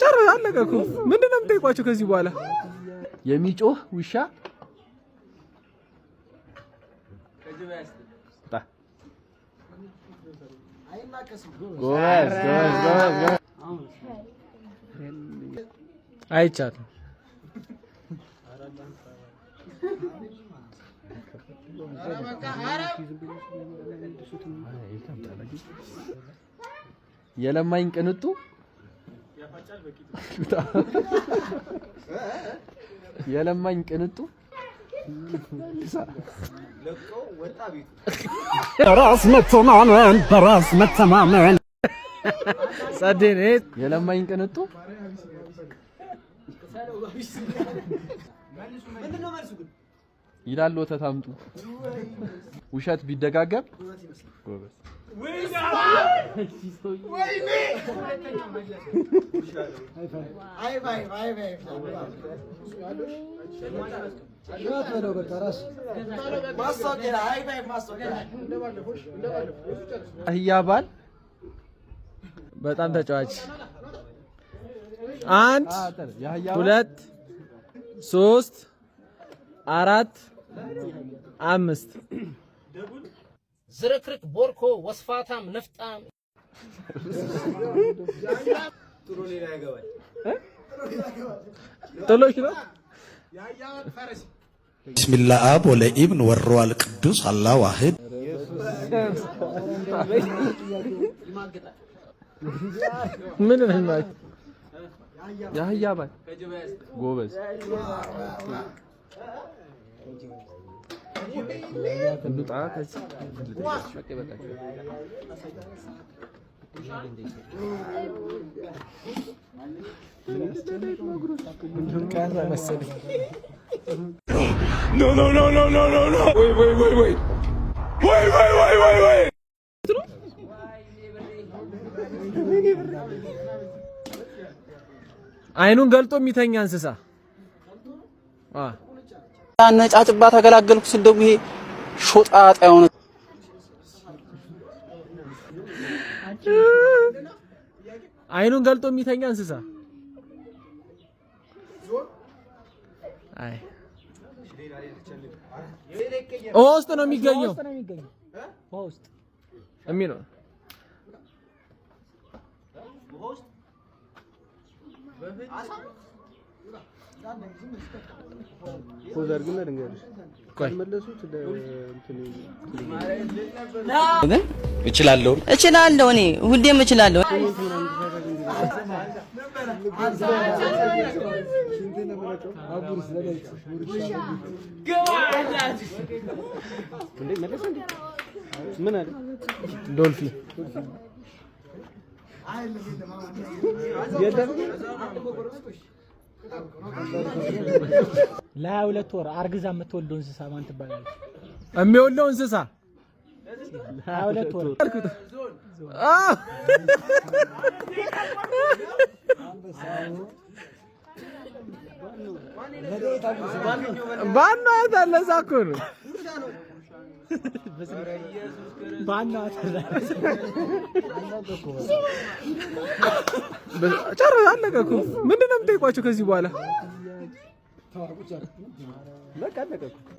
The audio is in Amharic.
ጨረሰ አለቀ እኮ ምንድነው የምጠይቋቸው ከዚህ በኋላ የሚጮህ ውሻ አይቻልም የለማኝ ቅንጡ የለማኝ ቅንጡ በራስ መተማመን ጸደኔ የለማኝ ቅንጡ ይላል ወተት አምጡ ውሸት ቢደጋገም ጎበዝ አህያባል በጣም ተጫዋች 1 2 3 4 5 ዝርክርክ ቦርኮ ወስፋታም ነፍጣም ጥሩ ሌላ ያገባል ጥሎሽ ነው ቢስሚላህ አብ ወለኢብን ወሩል ቅዱስ አላህ ዋሂድ ምን ነው ማለት ያህያ ባይ ጎበዝ እንዱጣ ከዚህ አይኑን ገልጦ የሚተኛ እንስሳ ነጫጭባ ተገላገልኩ ስደው ይሄ ሾጣጣ የሆነ አይኑን ገልጦ የሚተኛ እንስሳ አይ ውስጥ ነው የሚገኘው ውስጥ የሚኖር ፖዘር ግን ልንገርሽ ካልመለሱት እችላለሁ እኔ ሁሌም እችላለሁ ምን አለ ዶልፊን ለ22 ወር አርግዛ የምትወልደው እንስሳ ማን ትባላለች? የሚወልደው እንስሳ 22 ወር ባናት አለዛ እኮ ነው ባናት ጨረሰ አለቀ እኮ ምንድነው የምጠይቋቸው ከዚህ በኋላ